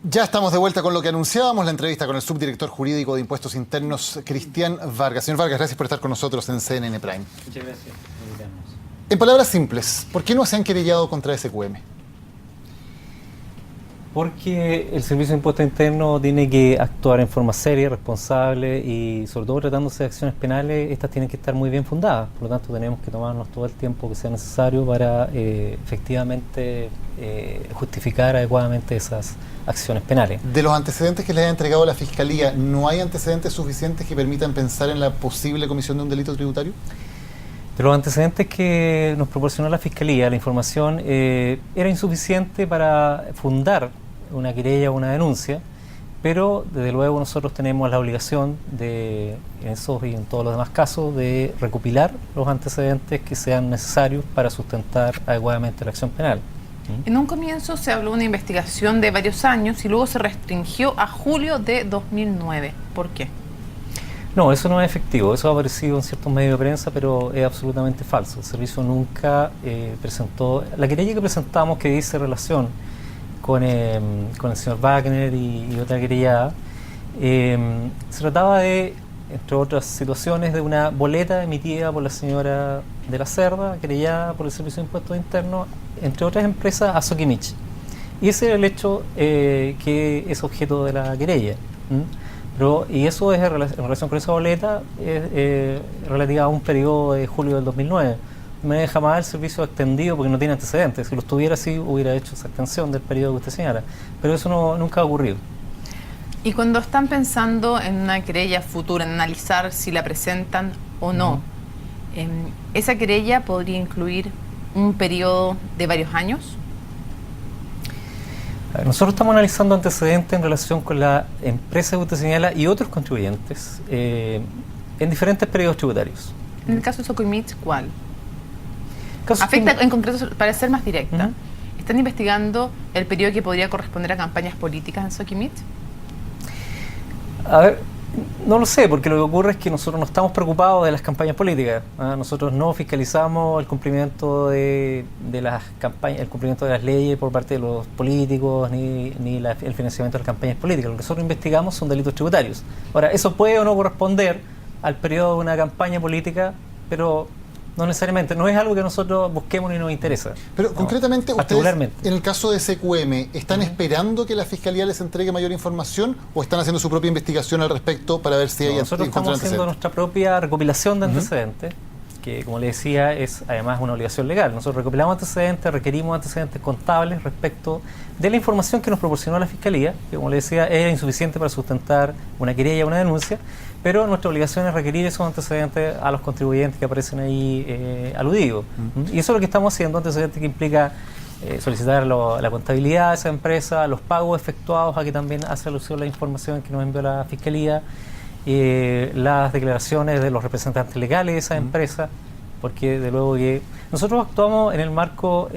Ya estamos de vuelta con lo que anunciábamos, la entrevista con el subdirector jurídico de Impuestos Internos, Cristian Vargas. Señor Vargas, gracias por estar con nosotros en CNN Prime. Muchas gracias. En palabras simples, ¿por qué no se han querellado contra SQM? Porque el Servicio de Impuestos Internos tiene que actuar en forma seria, responsable y sobre todo tratándose de acciones penales, estas tienen que estar muy bien fundadas. Por lo tanto, tenemos que tomarnos todo el tiempo que sea necesario para efectivamente justificar adecuadamente esas acciones penales. De los antecedentes que les ha entregado la Fiscalía, ¿no hay antecedentes suficientes que permitan pensar en la posible comisión de un delito tributario? De los antecedentes que nos proporcionó la Fiscalía, la información era insuficiente para fundar una querella o una denuncia, pero desde luego nosotros tenemos la obligación de, en esos y en todos los demás casos, de recopilar los antecedentes que sean necesarios para sustentar adecuadamente la acción penal. En un comienzo se habló de una investigación de varios años y luego se restringió a julio de 2009. ¿Por qué? No, eso no es efectivo. Eso ha aparecido en ciertos medios de prensa, pero es absolutamente falso. El servicio nunca presentó... La querella que presentamos, que dice relación con el señor Wagner y otra querellada, se trataba de, entre otras situaciones, de una boleta emitida por la señora de la Cerda, querellada por el Servicio de Impuestos Internos, entre otras empresas, a Sokimich. Y ese era el hecho que es objeto de la querella. Y eso es en relación con esa boleta, es relativa a un periodo de julio del 2009. Me deja más el servicio extendido porque no tiene antecedentes. Si los tuviera así, hubiera hecho esa extensión del periodo que usted señala. Pero eso nunca ha ocurrido. Y cuando están pensando en una querella futura, en analizar si la presentan o no, ¿esa querella podría incluir un periodo de varios años? Nosotros estamos analizando antecedentes en relación con la empresa que usted señala y otros contribuyentes en diferentes periodos tributarios. En el caso de Sokimich, ¿cuál? Afecta en concreto, para ser más directa, ¿están investigando el periodo que podría corresponder a campañas políticas en Sokimich? A ver, no lo sé, porque lo que ocurre es que nosotros no estamos preocupados de las campañas políticas. Nosotros no fiscalizamos el cumplimiento de las campañas, el cumplimiento de las leyes por parte de los políticos, ni el financiamiento de las campañas políticas. Lo que nosotros investigamos son delitos tributarios. Ahora, eso puede o no corresponder al periodo de una campaña política, pero no necesariamente, no es algo que nosotros busquemos ni nos interesa. Pero no, concretamente, ustedes, en el caso de SQM, ¿están esperando que la Fiscalía les entregue mayor información o están haciendo su propia investigación al respecto para ver si hay nosotros estamos haciendo nuestra propia recopilación de antecedentes, que como le decía es además una obligación legal. Nosotros recopilamos antecedentes, requerimos antecedentes contables respecto de la información que nos proporcionó la Fiscalía, que como le decía era insuficiente para sustentar una querella o una denuncia, pero nuestra obligación es requerir esos antecedentes a los contribuyentes que aparecen ahí aludidos. Y eso es lo que estamos haciendo, antecedentes que implica solicitar la contabilidad de esa empresa, los pagos efectuados, a que también hace alusión la información que nos envió la Fiscalía, las declaraciones de los representantes legales de esa empresa, porque de luego que nosotros actuamos en el marco,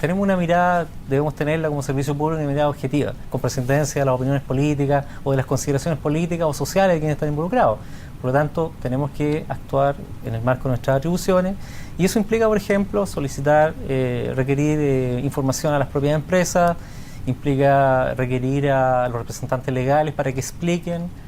tenemos una mirada, debemos tenerla como servicio público, una mirada objetiva, con trascendencia de las opiniones políticas o de las consideraciones políticas o sociales de quienes están involucrados. Por lo tanto, tenemos que actuar en el marco de nuestras atribuciones y eso implica, por ejemplo, solicitar, requerir información a las propias empresas, implica requerir a los representantes legales para que expliquen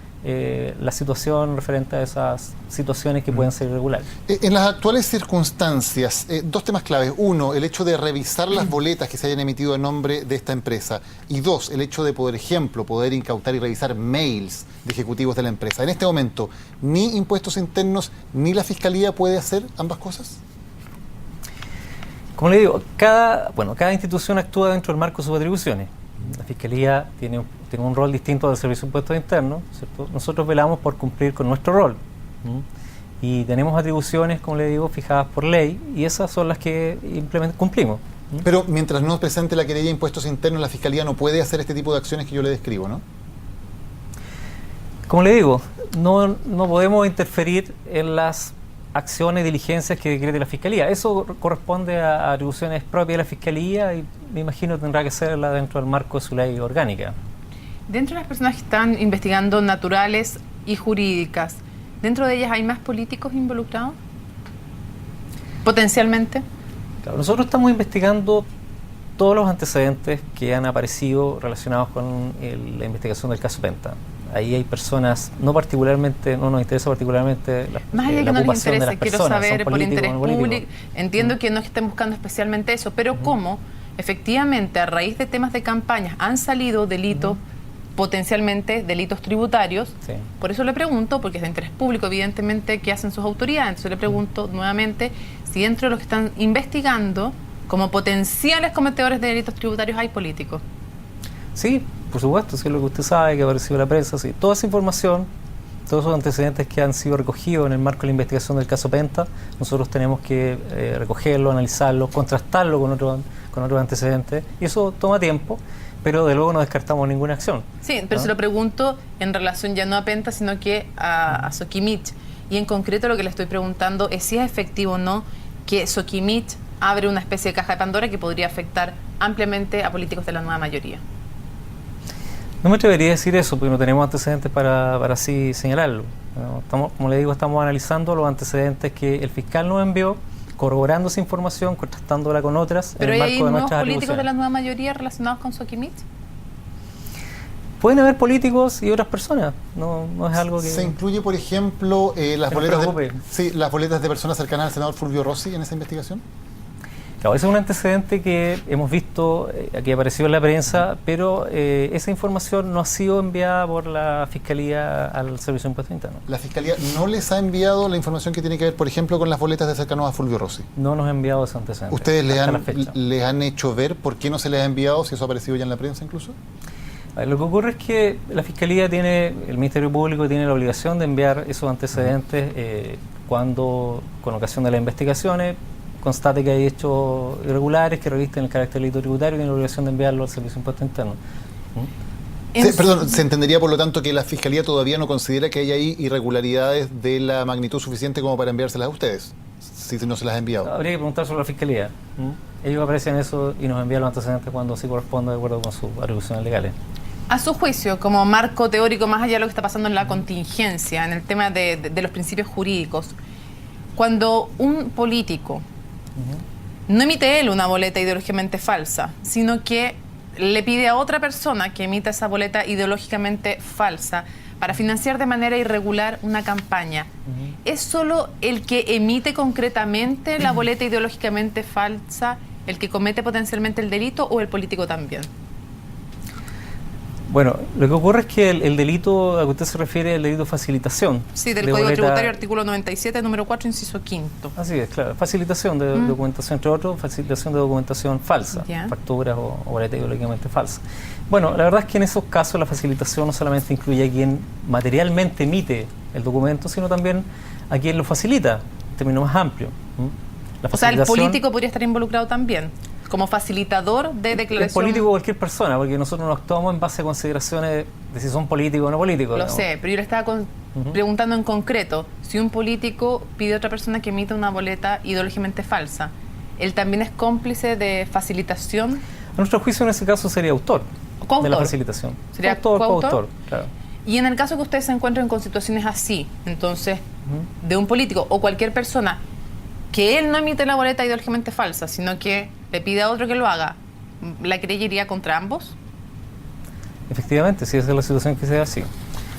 la situación referente a esas situaciones que pueden ser irregulares. En las actuales circunstancias, dos temas claves. Uno, el hecho de revisar las boletas que se hayan emitido en nombre de esta empresa. Y dos, el hecho de, por ejemplo, poder incautar y revisar mails de ejecutivos de la empresa. En este momento, ni Impuestos Internos ni la Fiscalía puede hacer ambas cosas. Como le digo, cada institución actúa dentro del marco de sus atribuciones. La Fiscalía tiene un rol distinto del Servicio de Impuestos Internos, ¿cierto? Nosotros velamos por cumplir con nuestro rol. Y tenemos atribuciones, como le digo, fijadas por ley, y esas son las que cumplimos. Pero mientras no presente la querella de Impuestos Internos, la Fiscalía no puede hacer este tipo de acciones que yo le describo, ¿no? Como le digo, no podemos interferir en las acciones y diligencias que decrete la Fiscalía. Eso corresponde a atribuciones propias de la Fiscalía y me imagino tendrá que serla dentro del marco de su ley orgánica. Dentro de las personas que están investigando naturales y jurídicas, ¿dentro de ellas hay más políticos involucrados? ¿Potencialmente? Claro, nosotros estamos investigando todos los antecedentes que han aparecido relacionados con la investigación del caso Penta. Ahí hay personas, no nos interesa particularmente más allá la que no les ocupación de interesa, las quiero personas, saber son por políticos interés o no políticos. público. Entiendo que no estén buscando especialmente eso, pero cómo efectivamente a raíz de temas de campañas han salido delitos, potencialmente delitos tributarios. Sí. Por eso le pregunto, porque es de interés público evidentemente que hacen sus autoridades, entonces le pregunto nuevamente si dentro de los que están investigando como potenciales cometedores de delitos tributarios hay políticos. Sí, por supuesto, sí es lo que usted sabe, que ha aparecido en la prensa, sí. Toda esa información, todos esos antecedentes que han sido recogidos en el marco de la investigación del caso Penta, nosotros tenemos que recogerlo, analizarlo, contrastarlo con otros antecedentes, y eso toma tiempo, pero de luego no descartamos ninguna acción. Sí, pero se lo pregunto en relación ya no a Penta, sino que a Soquimich. Y en concreto lo que le estoy preguntando es si es efectivo o no que Soquimich abre una especie de caja de Pandora que podría afectar ampliamente a políticos de la nueva mayoría. No me atrevería a decir eso, porque no tenemos antecedentes para así señalarlo. ¿No? Como le digo, estamos analizando los antecedentes que el fiscal nos envió, corroborando esa información, contrastándola con otras. ¿Pero en el hay marco de nuevos nuestras políticos de la atribuciones. nueva mayoría relacionados con Soquimich? Pueden haber políticos y otras personas, no es algo que... ¿Se incluye, por ejemplo, las Que nos boletas preocupe. las boletas de personas cercanas al senador Fulvio Rossi en esa investigación? Claro, ese es un antecedente que hemos visto, que apareció en la prensa, pero esa información no ha sido enviada por la Fiscalía al Servicio de Impuestos Internos. La Fiscalía no les ha enviado la información que tiene que ver, por ejemplo, con las boletas de cercanos a Fulvio Rossi. No nos ha enviado ese antecedente. ¿Ustedes hasta la fecha. les han hecho ver por qué no se les ha enviado, si eso ha aparecido ya en la prensa incluso? A ver, lo que ocurre es que la Fiscalía el Ministerio Público tiene la obligación de enviar esos antecedentes cuando, con ocasión de las investigaciones, constate que hay hechos irregulares que revisten el carácter delito tributario y tiene la obligación de enviarlo al Servicio de Impuestos Internos. Perdón, ¿se entendería por lo tanto que la Fiscalía todavía no considera que hay ahí irregularidades de la magnitud suficiente como para enviárselas a ustedes? Si no se las ha enviado. Habría que preguntar sobre la Fiscalía. Ellos aprecian eso y nos envían los antecedentes cuando así corresponde de acuerdo con sus atribuciones legales. A su juicio, como marco teórico, más allá de lo que está pasando en la contingencia, en el tema de los principios jurídicos, cuando un político no emite él una boleta ideológicamente falsa, sino que le pide a otra persona que emita esa boleta ideológicamente falsa para financiar de manera irregular una campaña, ¿es solo el que emite concretamente la boleta ideológicamente falsa el que comete potencialmente el delito o el político también? Bueno, lo que ocurre es que el delito a que usted se refiere es el delito de facilitación. Sí, del de Código boleta. Tributario, artículo 97, número 4, inciso 5. Así es, claro. Facilitación de documentación, entre otros, facilitación de documentación falsa, Ya. facturas o boleta ideológicamente falsa. Bueno, la verdad es que en esos casos la facilitación no solamente incluye a quien materialmente emite el documento, sino también a quien lo facilita, en términos más amplios. La O sea, el facilitación- político podría estar involucrado también, como facilitador de El declaración. político o cualquier persona, porque nosotros no actuamos en base a consideraciones de si son políticos o no políticos. Lo ¿no? sé, pero yo le estaba preguntando en concreto, si un político pide a otra persona que emita una boleta ideológicamente falsa, ¿él también es cómplice de facilitación? A nuestro juicio en ese caso sería autor Coautor. de la facilitación. ¿Sería coautor, coautor? claro. Y en el caso que ustedes se encuentren con situaciones así, entonces, de un político o cualquier persona, que él no emite la boleta ideológicamente falsa, sino que le pide a otro que lo haga, ¿la querella iría contra ambos? Efectivamente, sí, esa es la situación que se da así.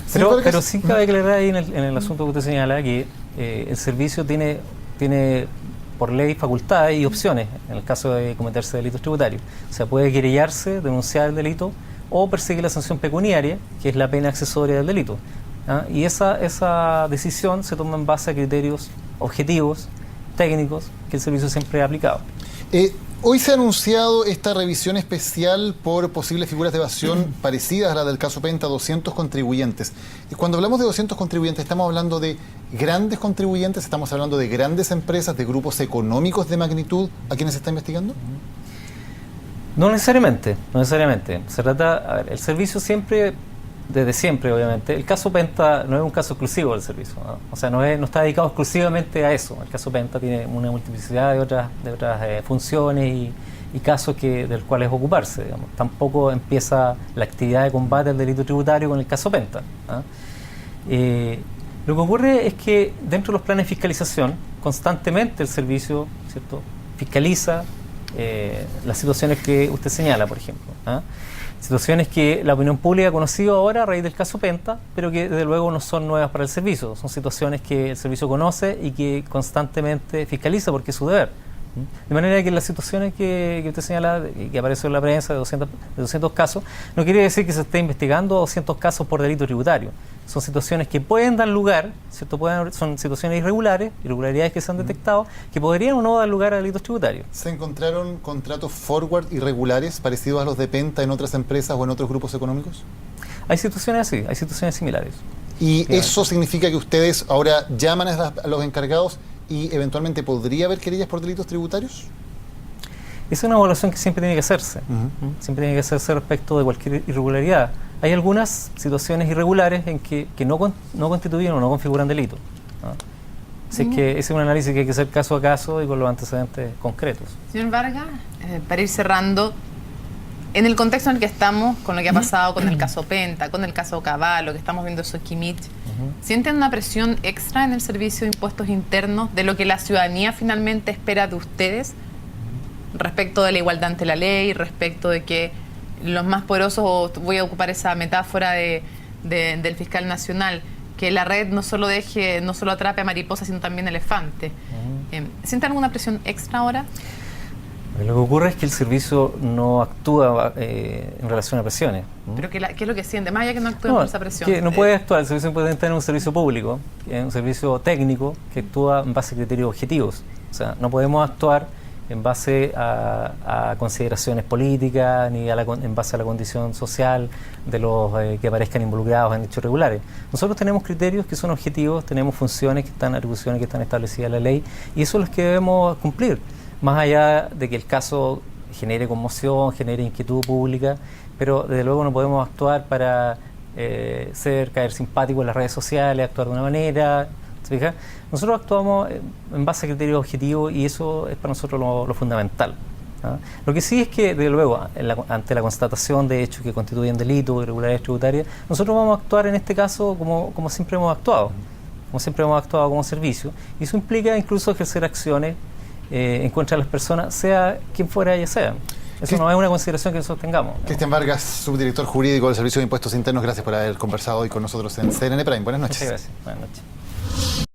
Sí, porque Pero es- sí cabe aclarar ahí en el asunto que usted señala que el servicio tiene por ley facultades y opciones en el caso de cometerse delitos tributarios. O sea, puede querellarse, denunciar el delito o perseguir la sanción pecuniaria, que es la pena accesoria del delito. ¿Ah? Y esa decisión se toma en base a criterios objetivos, técnicos, que el servicio siempre ha aplicado. Hoy se ha anunciado esta revisión especial por posibles figuras de evasión parecidas a la del caso Penta, 200 contribuyentes. Y cuando hablamos de 200 contribuyentes, ¿estamos hablando de grandes contribuyentes? ¿Estamos hablando de grandes empresas, de grupos económicos de magnitud a quienes se está investigando? No necesariamente, no necesariamente. Se trata, a ver, el servicio siempre, desde siempre obviamente, el caso Penta no es un caso exclusivo del servicio, ¿no? O sea, no está dedicado exclusivamente a eso. El caso Penta tiene una multiplicidad de otras funciones y casos del cuales ocuparse, digamos. Tampoco empieza la actividad de combate al delito tributario con el caso Penta. ¿Ah? Lo que ocurre es que dentro de los planes de fiscalización, constantemente el servicio, ¿cierto?, fiscaliza las situaciones que usted señala, por ejemplo. ¿Ah? Situaciones que la opinión pública ha conocido ahora a raíz del caso Penta, pero que desde luego no son nuevas para el servicio. Son situaciones que el servicio conoce y que constantemente fiscaliza porque es su deber. De manera que las situaciones que usted señala, que apareció en la prensa de 200 casos, no quiere decir que se esté investigando 200 casos por delito tributario. Son situaciones que pueden dar lugar, ¿cierto? Son situaciones irregularidades que se han detectado, que podrían o no dar lugar a delitos tributarios. ¿Se encontraron contratos forward irregulares parecidos a los de Penta en otras empresas o en otros grupos económicos? Hay situaciones así, hay situaciones similares. ¿Y eso significa que ustedes ahora llaman a los encargados y eventualmente podría haber querellas por delitos tributarios? Esa es una evaluación que siempre tiene que hacerse. Siempre tiene que hacerse respecto de cualquier irregularidad. Hay algunas situaciones irregulares en que no constituyen o no configuran delito, ¿no? Así es que ese es un análisis que hay que hacer caso a caso y con los antecedentes concretos. Señor Vargas, para ir cerrando, en el contexto en el que estamos, con lo que ha pasado con el caso Penta, con el caso Cavallo, que estamos viendo Soquimich, ¿sienten una presión extra en el Servicio de Impuestos Internos de lo que la ciudadanía finalmente espera de ustedes respecto de la igualdad ante la ley, respecto de que los más poderosos, o voy a ocupar esa metáfora del fiscal nacional, que la red no solo atrape a mariposas, sino también elefantes? ¿Sienten alguna presión extra ahora? Lo que ocurre es que el servicio no actúa en relación a presiones. ¿Pero qué es lo que siente? Más allá que no actúe por esa presión. Que no puede actuar, el servicio puede estar en un servicio público, en un servicio técnico que actúa en base a criterios objetivos. O sea, no podemos actuar en base a consideraciones políticas ni en base a la condición social de los que aparezcan involucrados en hechos irregulares. Nosotros tenemos criterios que son objetivos, tenemos funciones atribuciones que están establecidas en la ley, y eso es lo que debemos cumplir. Más allá de que el caso genere conmoción, genere inquietud pública, pero desde luego no podemos actuar para caer simpático en las redes sociales, actuar de una manera. ¿Se fija? Nosotros actuamos en base a criterios objetivos y eso es para nosotros lo fundamental. ¿Ah? Lo que sí es que, desde luego, ante la constatación de hechos que constituyen delitos, irregularidades tributarias, nosotros vamos a actuar en este caso como siempre hemos actuado, como servicio, y eso implica incluso ejercer acciones en contra de las personas, sea quien fuera ella sea. Eso no es una consideración que nosotros tengamos, ¿no? Cristian Vargas, subdirector jurídico del Servicio de Impuestos Internos, gracias por haber conversado hoy con nosotros en CNN Prime. Buenas noches. Muchas gracias. Buenas noches.